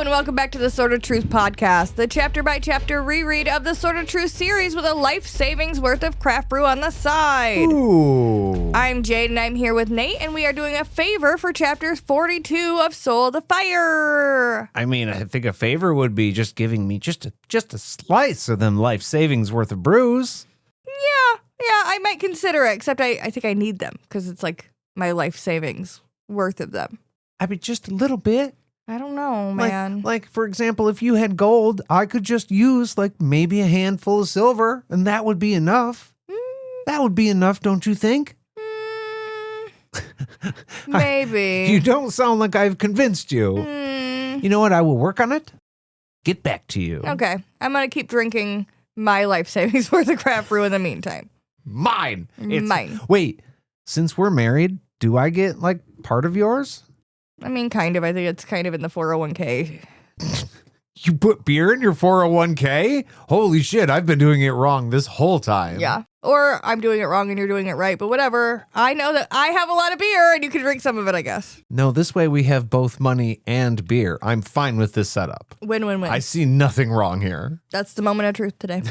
and welcome back to the Sort of Truth podcast, the chapter-by-chapter reread of the Sort of Truth series with a life savings worth of craft brew on the side. Ooh. I'm Jade, and I'm here with Nate, and we are doing a favor for chapter 42 of Soul of the Fire. I mean, I think a favor would be just giving me just a slice of them life savings worth of brews. Yeah, I might consider it, except I think I need them, because it's like my life savings worth of them. I mean, just a little bit. I don't know, man. Like, for example, if you had gold, I could just use, like, maybe a handful of silver, and that would be enough. That would be enough, don't you think? Maybe. You don't sound like I've convinced you. You know what? I will work on it. Get back to you. Okay. I'm going to keep drinking my life savings worth of craft brew in the meantime. Mine. Mine. Wait, since we're married, do I get, like, part of yours? I mean, kind of. I think it's kind of in the 401k. You put beer in your 401k? Holy shit, I've been doing it wrong this whole time. Yeah. Or I'm doing it wrong and you're doing it right, but whatever. I know that I have a lot of beer and you can drink some of it, I guess. No, this way we have both money and beer. I'm fine with this setup. Win-win-win. I see nothing wrong here. That's the moment of truth today.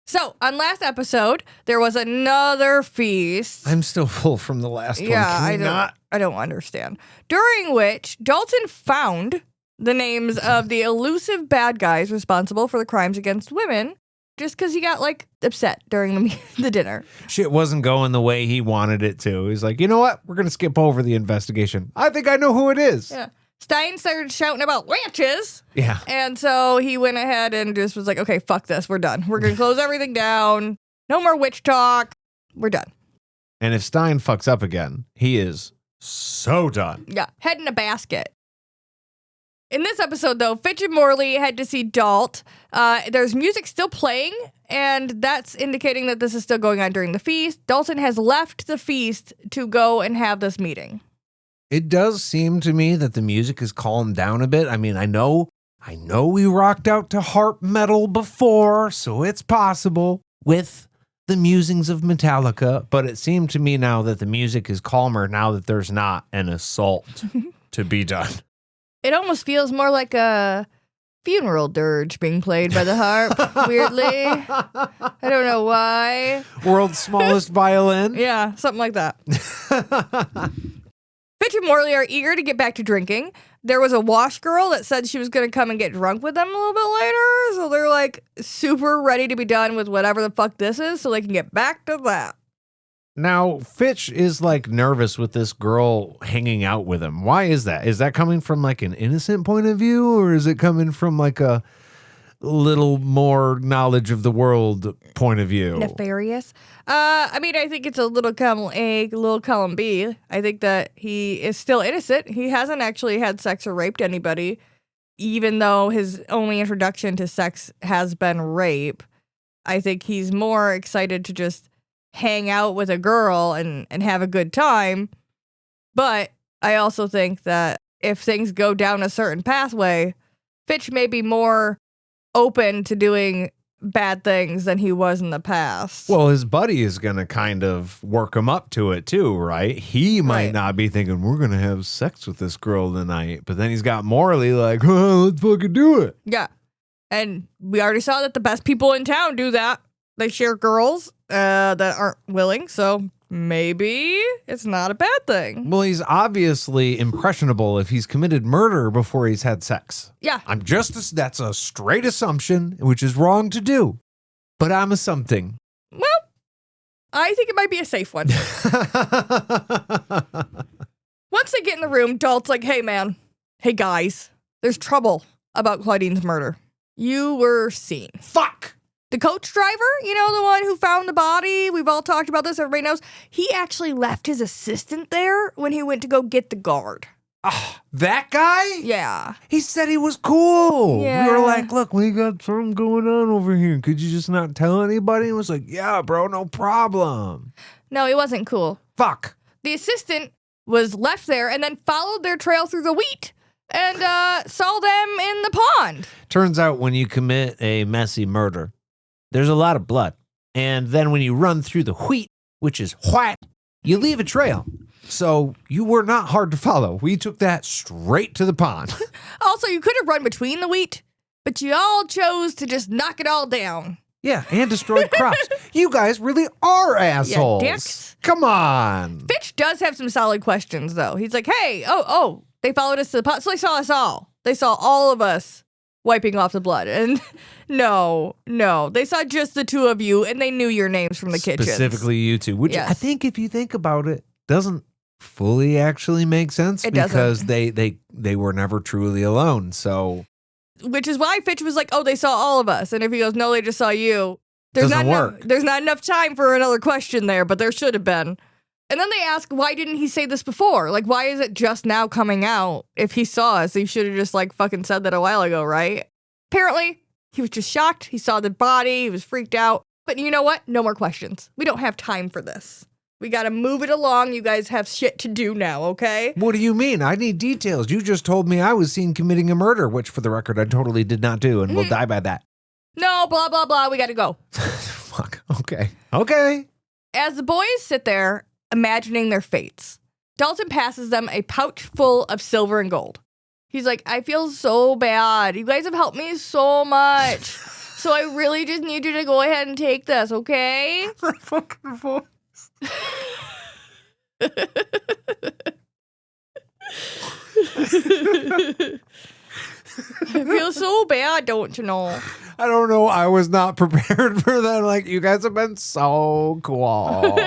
So, on last episode, there was another feast. I'm still full from the last one. I don't understand. During which Dalton found the names of the elusive bad guys responsible for the crimes against women, just because he got, like, upset during the dinner. Shit wasn't going the way he wanted it to. He's like, you know what? We're going to skip over the investigation. I think I know who it is. Yeah. Stein started shouting about witches. Yeah. And so he went ahead and just was like, okay, fuck this. We're done. We're going to close everything down. No more witch talk. We're done. And if Stein fucks up again, he is so done. Yeah. Head in a basket. In this episode, though, Fitch and Morley head to see Dalt. There's music still playing, and that's indicating that this is still going on during the feast. Dalton has left the feast to go and have this meeting. It does seem to me that the music has calmed down a bit. I mean, I know we rocked out to harp metal before, so it's possible with the musings of Metallica, but it seemed to me now that the music is calmer now that there's not an assault to be done. It almost feels more like a funeral dirge being played by the harp, weirdly. I don't know why. World's smallest violin? Yeah, something like that. Fitch and Morley are eager to get back to drinking. There was a wash girl that said she was going to come and get drunk with them a little bit later, so they're like super ready to be done with whatever the fuck this is so they can get back to that. Now, Fitch is like nervous with this girl hanging out with him. Why is that? Is that coming from like an innocent point of view, or is it coming from like a little more knowledge of the world point of view? Nefarious. I mean, I think it's a little column A, little column B. I think that he is still innocent. He hasn't actually had sex or raped anybody, even though his only introduction to sex has been rape. I think he's more excited to just hang out with a girl and have a good time. But I also think that if things go down a certain pathway, Fitch may be more open to doing bad things than he was in the past. Well, his buddy is going to kind of work him up to it too, right? He might not be thinking, we're going to have sex with this girl tonight. But then he's got Morley like, oh, let's fucking do it. Yeah. And we already saw that the best people in town do that. They share girls that aren't willing. So maybe it's not a bad thing. Well, he's obviously impressionable if he's committed murder before he's had sex. Yeah. That's a straight assumption, which is wrong to do. But I'm assuming. Well, I think it might be a safe one. Once they get in the room, Dalt's like, hey, man. Hey, guys. There's trouble about Claudine's murder. You were seen. Fuck! The coach driver, you know, the one who found the body, we've all talked about this, everybody knows, he actually left his assistant there when he went to go get the guard. That guy? Yeah. He said he was cool. Yeah. We were like, look, we got something going on over here. Could you just not tell anybody? And was like, yeah, bro, no problem. No, he wasn't cool. Fuck. The assistant was left there and then followed their trail through the wheat and saw them in the pond. Turns out when you commit a messy murder, there's a lot of blood. And then when you run through the wheat, which is white, you leave a trail. So you were not hard to follow. We took that straight to the pond. Also, you could have run between the wheat, but you all chose to just knock it all down. Yeah, and destroyed crops. You guys really are assholes. dicks. Come on. Fitch does have some solid questions, though. He's like, hey, they followed us to the pond, so they saw us all. They saw all of us wiping off the blood. And no, they saw just the two of you, and they knew your names from the kitchen. Specifically you two, which Yes. I think if you think about it, doesn't fully actually make sense It because doesn't. they were never truly alone. So Which is why Fitch was like, oh, they saw all of us. And if he goes, no, they just saw you. Doesn't work. There's not enough time for another question there, but there should have been. And then they ask, why didn't he say this before? Like, why is it just now coming out? If he saw us, he should have just like fucking said that a while ago, right? Apparently, he was just shocked. He saw the body. He was freaked out. But you know what? No more questions. We don't have time for this. We got to move it along. You guys have shit to do now, okay? what do you mean? I need details. You just told me I was seen committing a murder, which for the record, I totally did not do and will die by that. No, blah, blah, blah. We got to go. Fuck. Okay. As the boys sit there, imagining their fates, Dalton passes them a pouch full of silver and gold. He's like, I feel so bad. You guys have helped me so much. So I really just need you to go ahead and take this, okay? Fucking voice. I feel so bad, don't you know? I don't know. I was not prepared for that. Like, you guys have been so cool.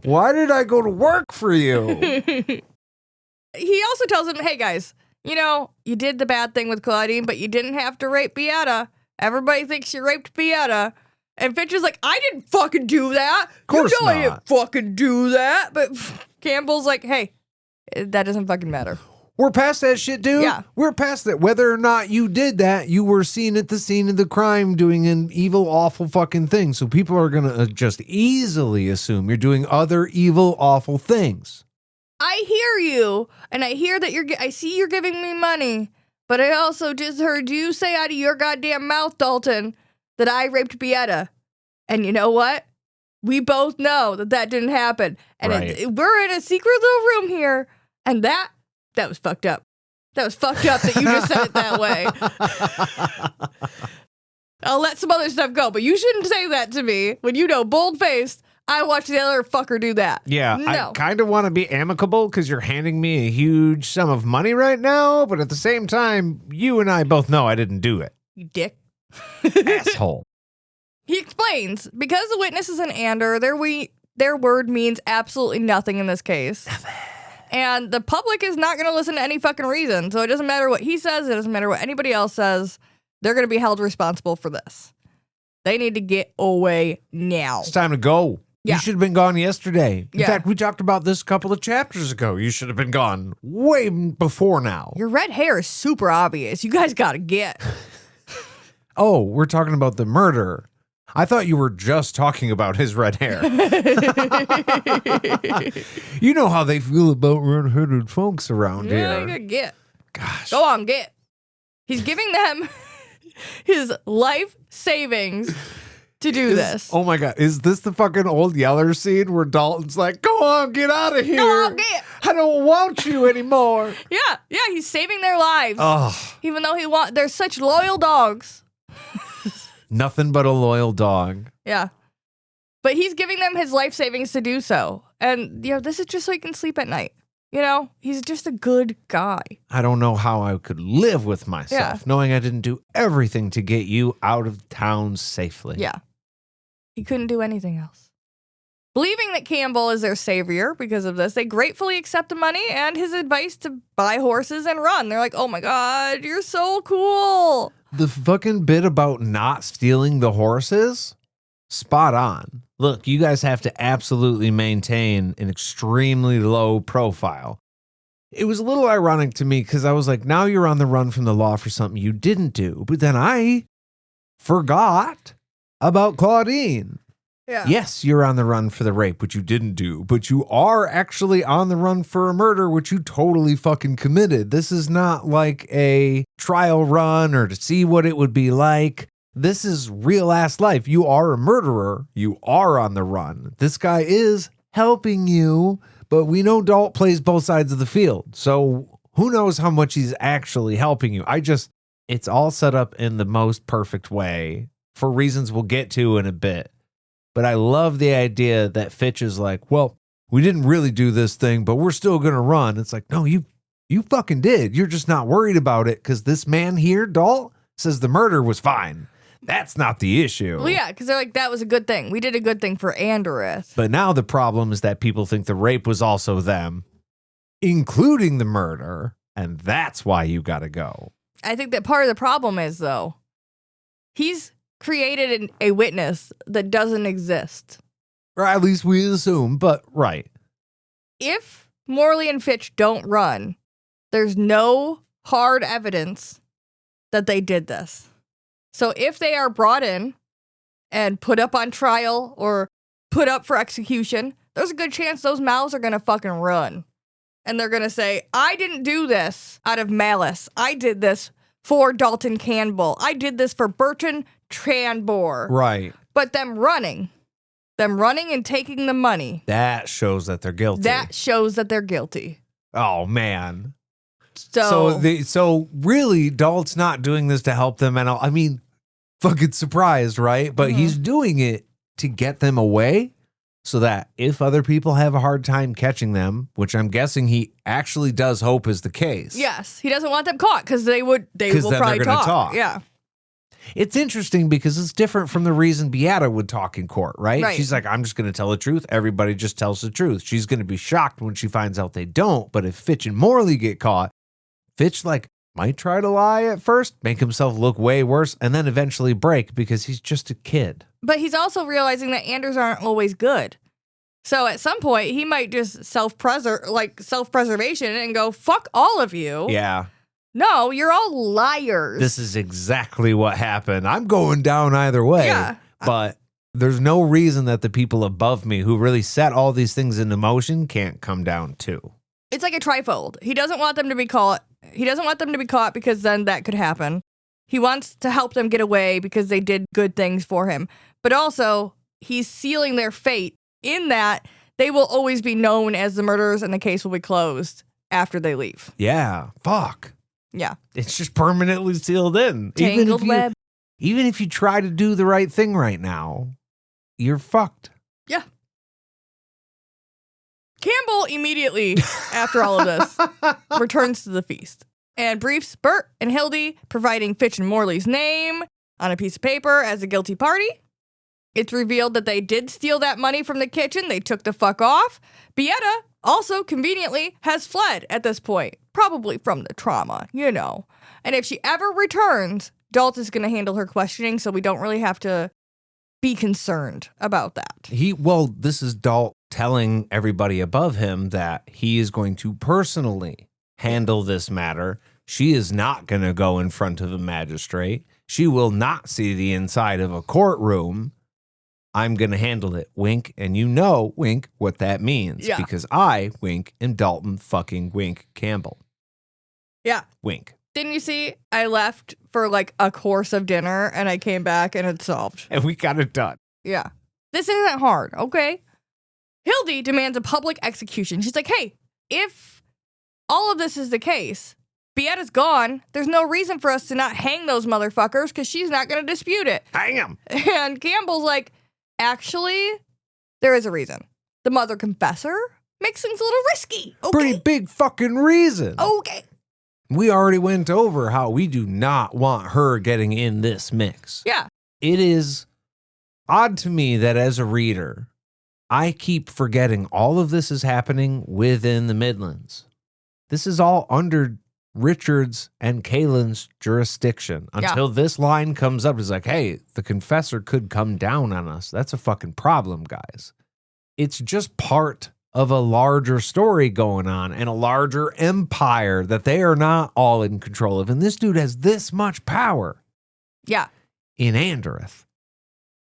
Why did I go to work for you? He also tells them, hey guys, you did the bad thing with Claudine, but you didn't have to rape Beata. Everybody thinks you raped Beata. And Fitch is like, I didn't fucking do that. Of course I not. didn't fucking do that. But Campbell's like, hey, that doesn't fucking matter. We're past that shit, dude. Yeah. We're past that. Whether or not you did that, you were seen at the scene of the crime doing an evil, awful fucking thing. So people are going to just easily assume you're doing other evil, awful things. I hear you, and I hear that I see you're giving me money, but I also just heard you say out of your goddamn mouth, Dalton, that I raped Beata. And you know what? We both know that didn't happen. And Right. We're in a secret little room here, and that was fucked up. That was fucked up that you just said it that way. I'll let some other stuff go, but you shouldn't say that to me when you know bold-faced I watched the other fucker do that. Yeah, No. I kind of want to be amicable because you're handing me a huge sum of money right now, but at the same time, you and I both know I didn't do it. You dick. Asshole. He explains, because the witness is an Ander, their word means absolutely nothing in this case. And the public is not going to listen to any fucking reason. So it doesn't matter what he says. It doesn't matter what anybody else says. They're going to be held responsible for this. They need to get away now. It's time to go. Yeah. You should have been gone yesterday. In Yeah. fact, we talked about this a couple of chapters ago. You should have been gone way before now. Your red hair is super obvious. You guys got to get. Oh, we're talking about the murder. I thought you were just talking about his red hair. You know how they feel about red-headed folks around Yeah, you here. got to get. Gosh. Go on, get. He's giving them his life savings to do this. Oh my God. Is this the fucking old Yeller scene where Dalton's like, go on, get out of here. Go on, get. I don't want you anymore. Yeah, he's saving their lives. Oh, Even though they're such loyal dogs. nothing but a loyal dog. Yeah. But he's giving them his life savings to do so. And, this is just so he can sleep at night. He's just a good guy. I don't know how I could live with myself knowing I didn't do everything to get you out of town safely. Yeah. He couldn't do anything else. Believing that Campbell is their savior because of this, they gratefully accept the money and his advice to buy horses and run. They're like, oh my God, you're so cool. The fucking bit about not stealing the horses, spot on. Look, you guys have to absolutely maintain an extremely low profile. It was a little ironic to me because I was like, now you're on the run from the law for something you didn't do. But then I forgot about Claudine. Yeah. Yes, you're on the run for the rape, which you didn't do, but you are actually on the run for a murder, which you totally fucking committed. This is not like a trial run or to see what it would be like. This is real ass life. You are a murderer. You are on the run. This guy is helping you, But we know Dalt plays both sides of the field. So who knows how much he's actually helping you. It's all set up in the most perfect way for reasons we'll get to in a bit. But I love the idea that Fitch is like, well, we didn't really do this thing, but we're still going to run. It's like, no, you fucking did. You're just not worried about it because this man here, Dalt, says the murder was fine. That's not the issue. Well, yeah, because they're like, that was a good thing. We did a good thing for Anderith. But now the problem is that people think the rape was also them, including the murder, and that's why you got to go. I think that part of the problem is, though, he's created a witness that doesn't exist. Or at least we assume, but right. If Morley and Fitch don't run, there's no hard evidence that they did this. So if they are brought in and put up on trial or put up for execution, there's a good chance those mouths are going to fucking run. And they're going to say, I didn't do this out of malice. I did this for Dalton Campbell. I did this for Burton Tranbor. Right. But them running and taking the money. That shows that they're guilty. Oh, man. So really, Dalt's not doing this to help them at all. I mean, fucking surprised, right? But he's doing it to get them away so that if other people have a hard time catching them, which I'm guessing he actually does hope is the case. Yes, he doesn't want them caught because they will probably talk. Yeah. It's interesting because it's different from the reason Beata would talk in court, right? She's like, I'm just going to tell the truth. Everybody just tells the truth. She's going to be shocked when she finds out they don't. But if Fitch and Morley get caught, Fitch might try to lie at first, make himself look way worse, and then eventually break because he's just a kid. But he's also realizing that Anders aren't always good. So at some point, he might just self-preservation and go, fuck all of you. Yeah. No, you're all liars. This is exactly what happened. I'm going down either way. Yeah. But there's no reason that the people above me who really set all these things into motion can't come down too. It's like a trifold. He doesn't want them to be caught. He doesn't want them to be caught because then that could happen. He wants to help them get away because they did good things for him. But also, he's sealing their fate in that they will always be known as the murderers and the case will be closed after they leave. Yeah. Fuck. Yeah. It's just permanently sealed in. Tangled web. Even if you try to do the right thing right now, you're fucked. Yeah. Campbell immediately, after all of this, returns to the feast and briefs Bert and Hildy, providing Fitch and Morley's name on a piece of paper as a guilty party. It's revealed that they did steal that money from the kitchen. They took the fuck off. Beata also conveniently has fled at this point, probably from the trauma, And if she ever returns, Dalt is going to handle her questioning, so we don't really have to be concerned about that. This is Dalt telling everybody above him that he is going to personally handle this matter. She is not going to go in front of a magistrate. She will not see the inside of a courtroom. I'm going to handle it. Wink. And wink, what that means. Yeah. Because I, Wink, am Dalton fucking Wink Campbell. Yeah. Wink. Didn't you see? I left for a course of dinner and I came back and it's solved. And we got it done. Yeah. This isn't hard, okay? Hildy demands a public execution. She's like, hey, if all of this is the case, Beata's gone. There's no reason for us to not hang those motherfuckers because she's not going to dispute it. Hang them. And Campbell's like, actually, there is a reason. The mother confessor makes things a little risky. Okay? Pretty big fucking reason. Okay. We already went over how we do not want her getting in this mix. Yeah. It is odd to me that as a reader, I keep forgetting all of this is happening within the Midlands. This is all under Richard's and Kaylin's jurisdiction until this line comes up. It's like, hey, the confessor could come down on us. That's a fucking problem, guys. It's just part of a larger story going on and a larger empire that they are not all in control of. And this dude has this much power. Yeah. In Anderith.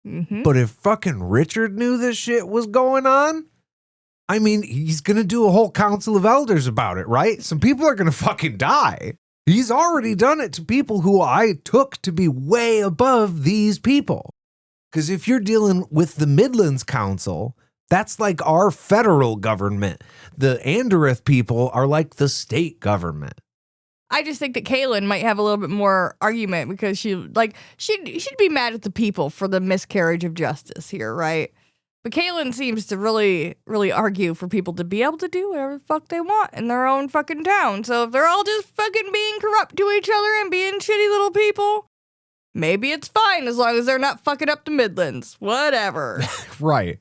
Mm-hmm. But if fucking Richard knew this shit was going on, I mean, he's going to do a whole council of elders about it, right? Some people are going to fucking die. He's already done it to people who I took to be way above these people. Because if you're dealing with the Midlands Council, That's like our federal government. The Anderith people are like the state government. I just think that Kaylin might have a little bit more argument because she'd be mad at the people for the miscarriage of justice here, right? But Kaylin seems to really, really argue for people to be able to do whatever the fuck they want in their own fucking town. So if they're all just fucking being corrupt to each other and being shitty little people, maybe it's fine as long as they're not fucking up the Midlands. Whatever. Right.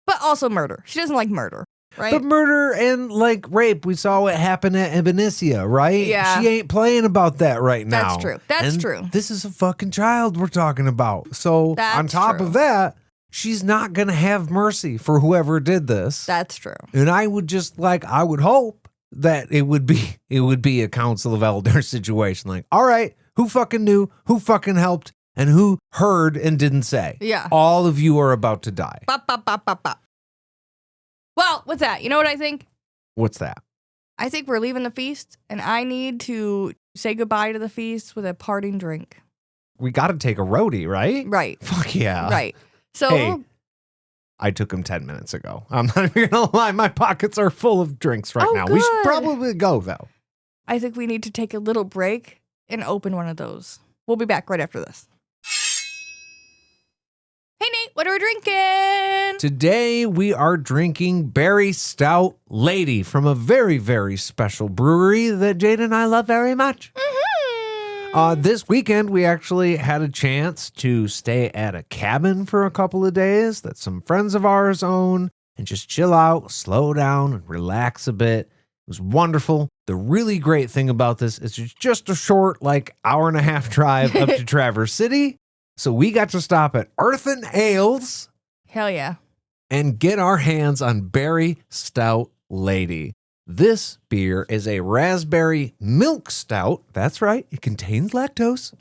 But also murder. She doesn't like murder, right? But murder and like rape, we saw what happened at Ebonicia, right? Yeah. She ain't playing about that right now. That's true. That's And true. This is a fucking child we're talking about. So That's on top true. of that, she's not going to have mercy for whoever did this. That's true. And I would just I would hope that it would be a Council of Elders situation. Like, all right, who fucking knew, who fucking helped, and who heard and didn't say? Yeah. All of you are about to die. Bop, bop, bop, bop, bop. Well, with that, you know what I think? What's that? I think we're leaving the feast, and I need to say goodbye to the feast with a parting drink. We got to take a roadie, right? Right. Fuck yeah. Right. So, Hey. I took him 10 minutes ago. I'm not even going to lie. My pockets are full of drinks right Oh, now. We should good. probably go, though. I think we need to take a little break and open one of those. We'll be back right after this. Hey, Nate, what are we drinking? Today, we are drinking Berry Stout Lady from a very, very special brewery that Jade and I love very much. This weekend, we actually had a chance to stay at a cabin for a couple of days that some friends of ours own and just chill out, slow down, and relax a bit. It was wonderful. The really great thing about this is it's just a short, hour and a half drive up to Traverse City. So we got to stop at Earthen Ales Hell yeah. and get our hands on Berry Stout Lady. This beer is a raspberry milk stout. That's right. It contains lactose.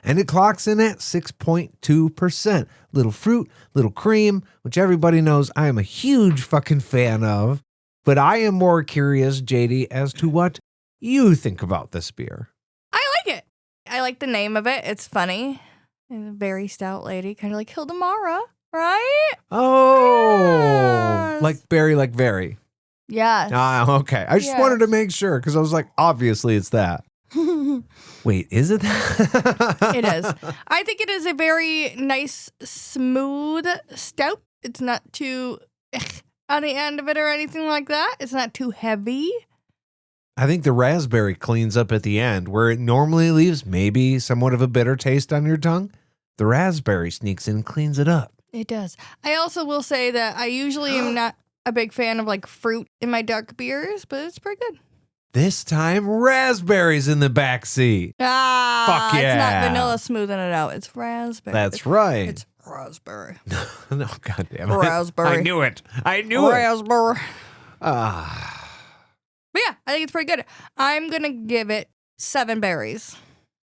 And it clocks in at 6.2%. Little fruit, little cream, which everybody knows I am a huge fucking fan of. But I am more curious, JD, as to what you think about this beer. I like it. I like the name of it. It's funny. And a very stout lady, kind of like Hildamara, right? Oh, Yes. like berry, like very. Yeah. Ah, okay. I just Yes. wanted to make sure because I was like, obviously it's that. Wait, is it that? It is. I think it is a very nice, smooth stout. It's not too on the end of it or anything like that. It's not too heavy. I think the raspberry cleans up at the end where it normally leaves maybe somewhat of a bitter taste on your tongue. The raspberry sneaks in and cleans it up. It does. I also will say that I usually am not a big fan of fruit in my dark beers, but it's pretty good. This time, raspberries in the back seat. Ah, Fuck It's yeah. not vanilla smoothing it out. It's raspberry. That's right. It's raspberry. No, goddamn it. Raspberry. I knew it. I knew it. Raspberry. Ah. But yeah, I think it's pretty good. I'm going to give it 7 berries.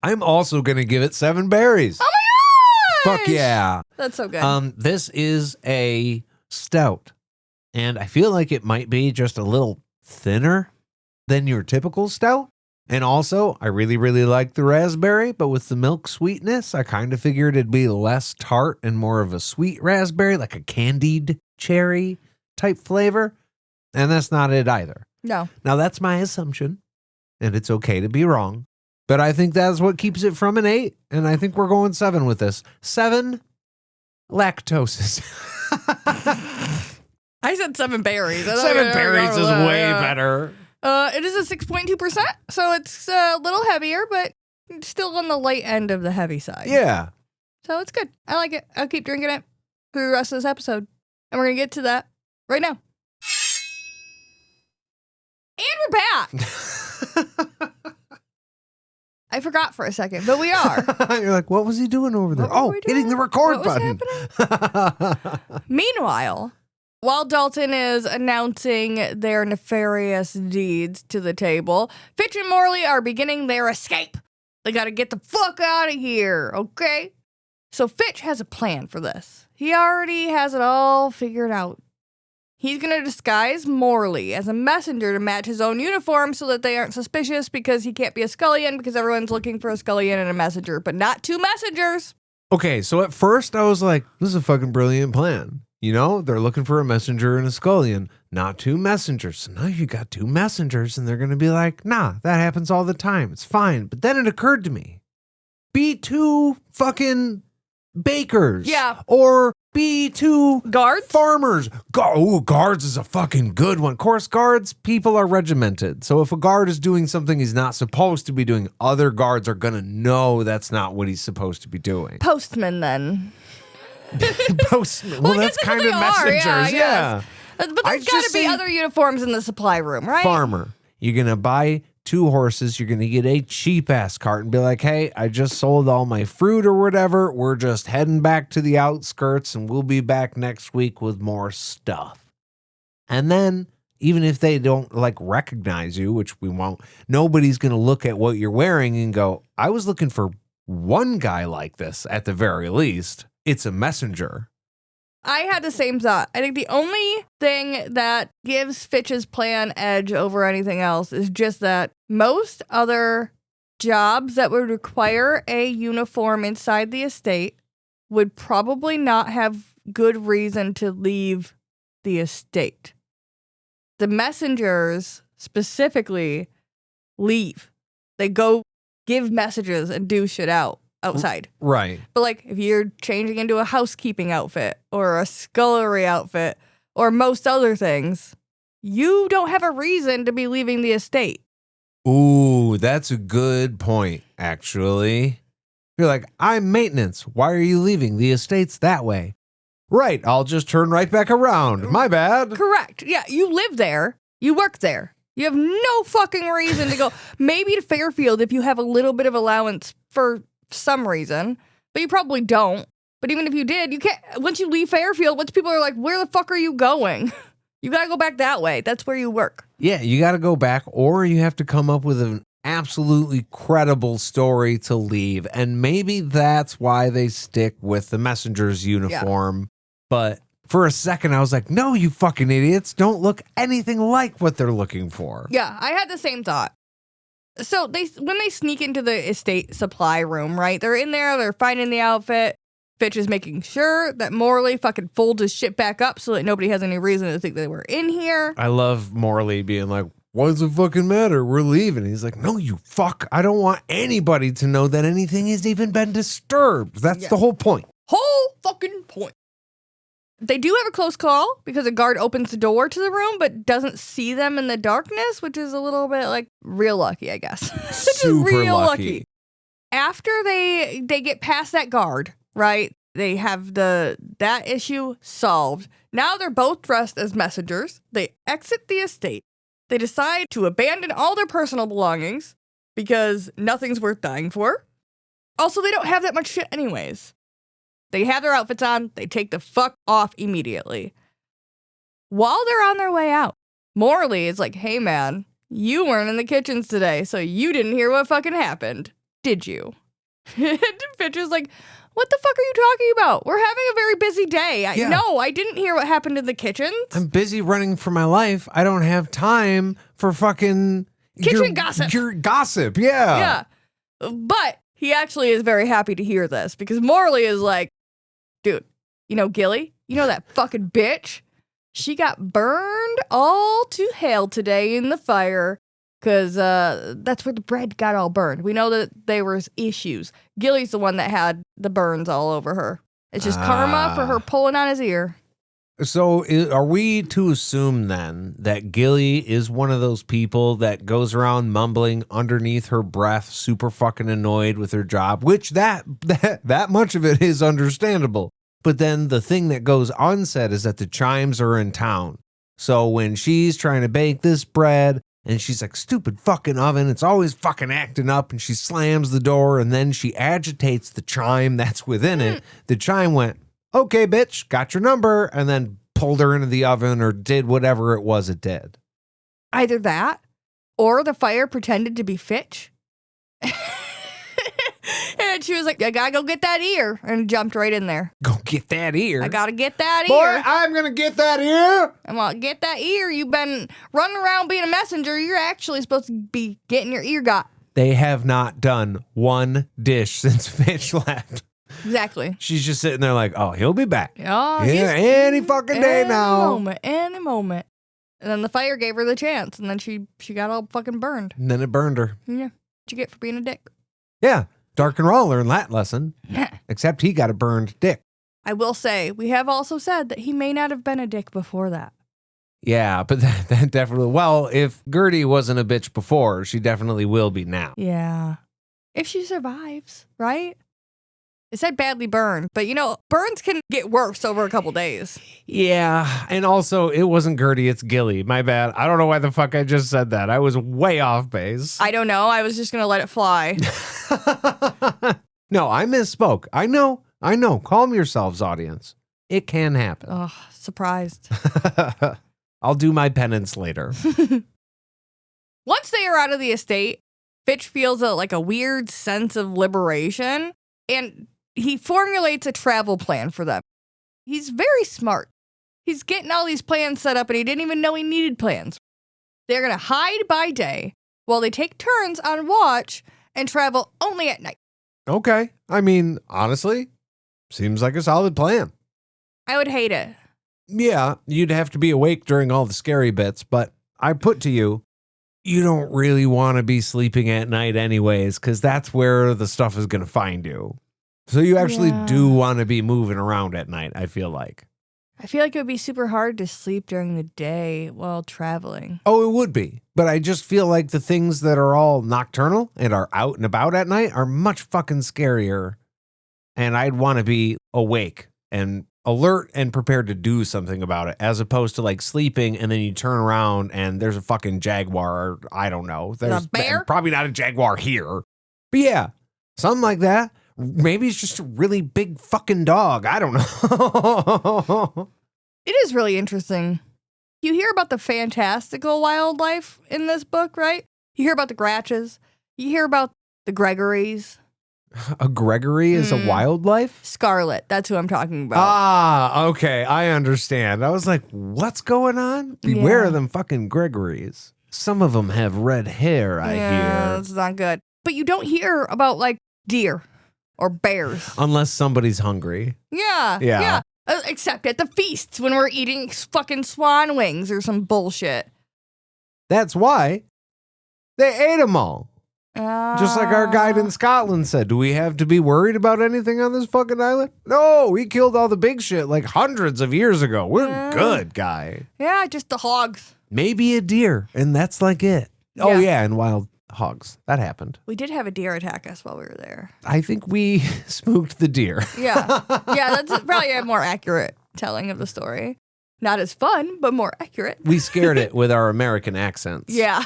I'm also going to give it 7 berries. Oh my gosh! Fuck yeah. That's so good. This is a stout, and I feel like it might be just a little thinner than your typical stout. And also, I really, really like the raspberry, but with the milk sweetness, I kind of figured it'd be less tart and more of a sweet raspberry, like a candied cherry type flavor. And that's not it either. No. Now, that's my assumption, and it's okay to be wrong. But I think that's what keeps it from an 8, and I think we're going 7 with this. 7 lactoses. I said 7 berries. 7 berries is way better. It is a 6.2%, so it's a little heavier, but still on the light end of the heavy side. Yeah. So it's good. I like it. I'll keep drinking it through the rest of this episode. And we're going to get to that right now. And we're back. I forgot for a second, but we are. You're like, what was he doing over there? What were we Hitting the doing? record What was button. Meanwhile, while Dalton is announcing their nefarious deeds to the table, Fitch and Morley are beginning their escape. They got to get the fuck out of here, okay? So Fitch has a plan for this. He already has it all figured out. He's going to disguise Morley as a messenger to match his own uniform so that they aren't suspicious because he can't be a scullion because everyone's looking for a scullion and a messenger, but not 2 messengers. Okay, so at first I was like, this is a fucking brilliant plan. You know, they're looking for a messenger and a scullion, not two messengers. So now you got two messengers, and they're going to be like, nah, that happens all the time. It's fine. But then it occurred to me, be two fucking bakers. Yeah. Or be two Guards? farmers. Guards is a fucking good one. Of course, guards, people are regimented. So if a guard is doing something he's not supposed to be doing, other guards are going to know that's not what he's supposed to be doing. Postman, then. Postman. Well, that's kind of messengers. Yeah. But there's got to be other uniforms in the supply room, right? Farmer. You're going to buy 2 horses. You're going to get a cheap ass cart and be like, hey, I just sold all my fruit or whatever. We're just heading back to the outskirts and we'll be back next week with more stuff. And then even if they don't like recognize you, which we won't, nobody's going to look at what you're wearing and go, I was looking for one guy like this at the very least. It's a messenger. I had the same thought. I think the only thing that gives Fitch's plan edge over anything else is just that most other jobs that would require a uniform inside the estate would probably not have good reason to leave the estate. The messengers specifically leave. They go give messages and do shit outside. Right. But like if you're changing into a housekeeping outfit or a scullery outfit or most other things, you don't have a reason to be leaving the estate. Ooh, that's a good point, actually. You're like, I'm maintenance. Why are you leaving? The estate's that way. Right, I'll just turn right back around. My bad. Correct. Yeah, you live there. You work there. You have no fucking reason to go. Maybe to Fairfield if you have a little bit of allowance for some reason, but you probably don't. But even if you did, you can't. Once you leave Fairfield, once people are like, where the fuck are you going? You gotta go back that way. That's where you work. Yeah, you gotta go back, or you have to come up with an absolutely credible story to leave. And maybe that's why they stick with the messenger's uniform. Yeah. But for a second, I was like, no, you fucking idiots. Don't look anything like what they're looking for. Yeah, I had the same thought. So when they sneak into the estate supply room, right? They're in there, they're finding the outfit. Fitch is making sure that Morley fucking folds his shit back up so that nobody has any reason to think they were in here. I love Morley being like, what does it fucking matter? We're leaving. He's like, no, you fuck. I don't want anybody to know that anything has even been disturbed. That's the whole point. Whole fucking point. They do have a close call because a guard opens the door to the room but doesn't see them in the darkness, which is a little bit like real lucky, I guess. Super real lucky. After they get past that guard, right? They have that issue solved. Now they're both dressed as messengers. They exit the estate. They decide to abandon all their personal belongings because nothing's worth dying for. Also, they don't have that much shit anyways. They have their outfits on. They take the fuck off immediately. While they're on their way out, Morley is like, hey man, you weren't in the kitchens today, so you didn't hear what fucking happened, did you? Fitch is like, what the fuck are you talking about? We're having a very busy day. No, I didn't hear what happened in the kitchens. I'm busy running for my life. I don't have time for fucking kitchen gossip. Your gossip, yeah. Yeah. But he actually is very happy to hear this because Morley is like, dude, you know Gilly? You know that fucking bitch? She got burned all to hell today in the fire because that's where the bread got all burned. We know that there was issues. Gilly's the one that had the burns all over her. It's just karma for her pulling on his ear. So are we to assume then that Gilly is one of those people that goes around mumbling underneath her breath, super fucking annoyed with her job, which that much of it is understandable. But then the thing that goes unsaid is that the chimes are in town. So when she's trying to bake this bread and she's like, stupid fucking oven, it's always fucking acting up, and she slams the door and then she agitates the chime that's within it. The chime went, okay, bitch, got your number, and then pulled her into the oven or did whatever it was it did. Either that or the fire pretended to be Fitch. And she was like, I gotta go get that ear, and jumped right in there. Go get that ear? I gotta get that Boy, ear. I'm gonna get that ear. I'm gonna get that ear. You've been running around being a messenger. You're actually supposed to be getting your ear got. They have not done one dish since Fitch left. Exactly. She's just sitting there like, oh, he'll be back. Oh, Yeah, any fucking day now. Any moment. And then the fire gave her the chance, and then she got all fucking burned. And then it burned her. Yeah. What'd you get for being a dick? Yeah. Dark and Raw learned that lesson. Except he got a burned dick. I will say, we have also said that he may not have been a dick before that. Yeah, but that definitely... Well, if Gertie wasn't a bitch before, she definitely will be now. Yeah. If she survives, right? It said badly burned, but burns can get worse over a couple days. Yeah, and also, it wasn't Gertie, it's Gilly. My bad. I don't know why the fuck I just said that. I was way off base. I don't know. I was just going to let it fly. No, I misspoke. I know. Calm yourselves, audience. It can happen. Oh, surprised. I'll do my penance later. Once they are out of the estate, Fitch feels a weird sense of liberation, and he formulates a travel plan for them. He's very smart. He's getting all these plans set up, and he didn't even know he needed plans. They're going to hide by day while they take turns on watch and travel only at night. Okay. I mean, honestly, seems like a solid plan. I would hate it. Yeah, you'd have to be awake during all the scary bits, but I put to you, you don't really want to be sleeping at night anyways, because that's where the stuff is going to find you. So you actually do want to be moving around at night, I feel like. I feel like it would be super hard to sleep during the day while traveling. Oh, it would be. But I just feel like the things that are all nocturnal and are out and about at night are much fucking scarier. And I'd want to be awake and alert and prepared to do something about it, as opposed to sleeping and then you turn around and there's a fucking jaguar. Or, I don't know. There's a bear? Probably not a jaguar here. But yeah, something like that. Maybe it's just a really big fucking dog. I don't know. It is really interesting. You hear about the fantastical wildlife in this book, right? You hear about the Gratches. You hear about the Gregorys. A Gregory is a wildlife? Scarlet. That's who I'm talking about. Ah, okay. I understand. I was like, what's going on? Beware of them fucking Gregorys. Some of them have red hair, I hear. That's not good. But you don't hear about deer or bears. Unless somebody's hungry. Yeah. Except at the feasts when we're eating fucking swan wings or some bullshit. That's why they ate them all. Just like our guide in Scotland said, do we have to be worried about anything on this fucking island? No, we killed all the big shit hundreds of years ago. We're good, guy. Yeah, just the hogs. Maybe a deer, and that's it. Yeah. Oh, yeah, and wild hogs. That happened. We did have a deer attack us while we were there. I think we spooked the deer. Yeah, that's probably a more accurate telling of the story. Not as fun, but more accurate. We scared it with our American accents. Yeah.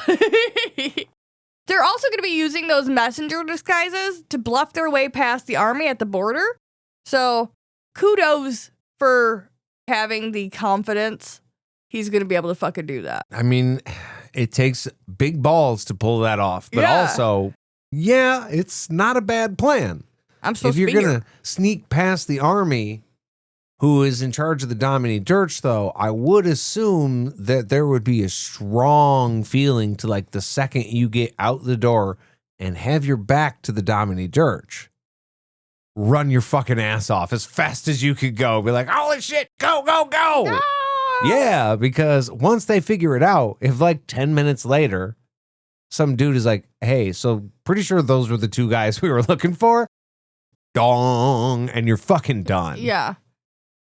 They're also going to be using those messenger disguises to bluff their way past the army at the border. So kudos for having the confidence. He's going to be able to fucking do that. I mean, it takes big balls to pull that off. But also, it's not a bad plan. I'm supposed to be If you're going to sneak past the army who is in charge of the Domini Dirch, though, I would assume that there would be a strong feeling to the second you get out the door and have your back to the Domini Dirch, run your fucking ass off as fast as you could go. Be like, holy shit, go, go, go. No! Yeah, because once they figure it out, if 10 minutes later, some dude is like, hey, so pretty sure those were the two guys we were looking for. Dong, and you're fucking done. Yeah.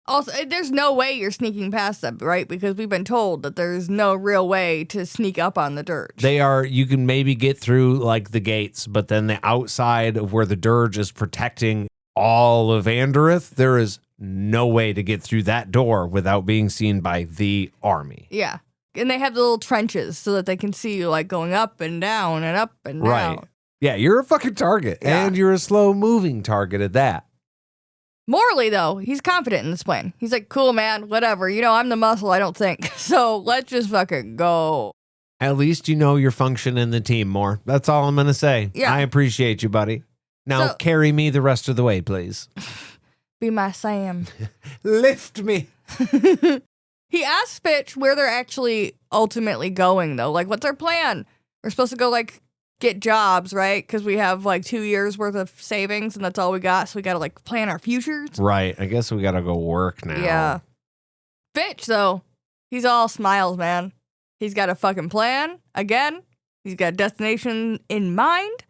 Also, there's no way you're sneaking past them, right? Because we've been told that there's no real way to sneak up on the dirge. You can maybe get through the gates, but then the outside of where the dirge is protecting all of Anderith, there is no way to get through that door without being seen by the army. Yeah. And they have the little trenches so that they can see you going up and down and up and down. Right. Yeah, you're a fucking target, and you're a slow-moving target at that. Morley, though, he's confident in this plan. He's like, cool, man, whatever. I'm the muscle, I don't think. So let's just fucking go. At least you know your function in the team more. That's all I'm going to say. Yeah. I appreciate you, buddy. Now carry me the rest of the way, please. Be my Sam. Lift me. He asks Fitch where they're actually ultimately going, though. What's our plan? We're supposed to go, get jobs, right? Because we have like 2 years worth of savings and that's all we got. So we got to like plan our futures. Right. I guess we got to go work now. Yeah. Fitch, though, he's all smiles, man. He's got a fucking plan. Again, he's got a destination in mind.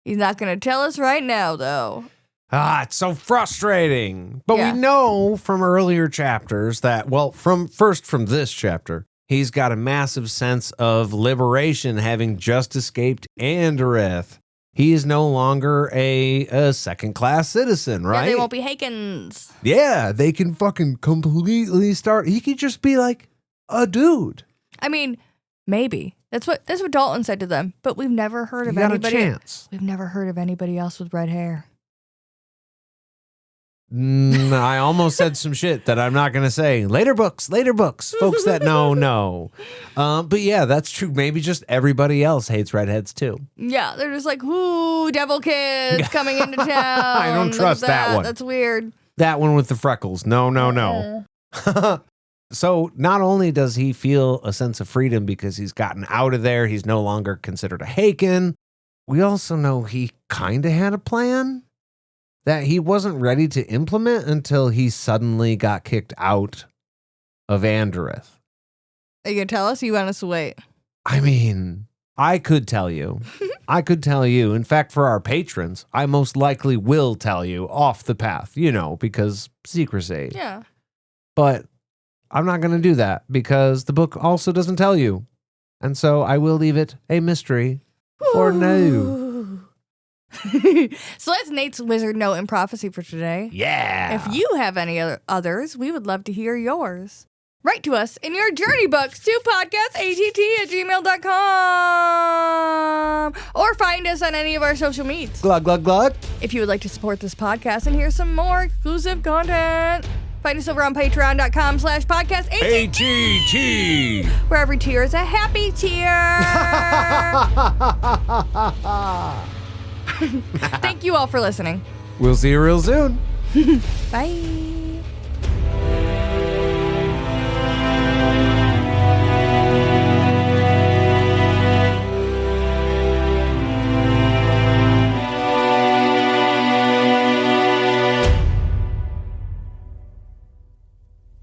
He's not going to tell us right now, though. It's so frustrating. But Yeah. we know from earlier chapters that, well, from this chapter, he's got a massive sense of liberation having just escaped Andereth. He is no longer a second-class citizen, right? Yeah, they won't be Hakens. Yeah, they can fucking completely start. He could just be like a dude. I mean, maybe. That's what Dalton said to them. But we've never heard of You got anybody. a chance. We've never heard of anybody else with red hair. I almost said some shit that I'm not going to say. Later books, folks that know. But yeah, that's true. Maybe just everybody else hates redheads too. Yeah, they're just like, ooh, devil kids coming into town. I don't Look at trust that one. That's weird. That one with the freckles. No. So not only does he feel a sense of freedom because he's gotten out of there, he's no longer considered a Haken. We also know he kind of had a plan that he wasn't ready to implement until he suddenly got kicked out of Andereth. Are you going to tell us or you want us to wait? I mean, I could tell you. In fact, for our patrons, I most likely will tell you off the path, because secrecy. Yeah. But I'm not going to do that because the book also doesn't tell you. And so I will leave it a mystery for now. So that's Nate's Wizard Note and Prophecy for today. Yeah. If you have any others, we would love to hear yours. Write to us in your journey books to podcastatt@gmail.com or find us on any of our social medias. Glug, glug, glug. If you would like to support this podcast and hear some more exclusive content, find us over on patreon.com/podcastatt, ATT. where every tier is a happy tier. Thank you all for listening. We'll see you real soon. Bye.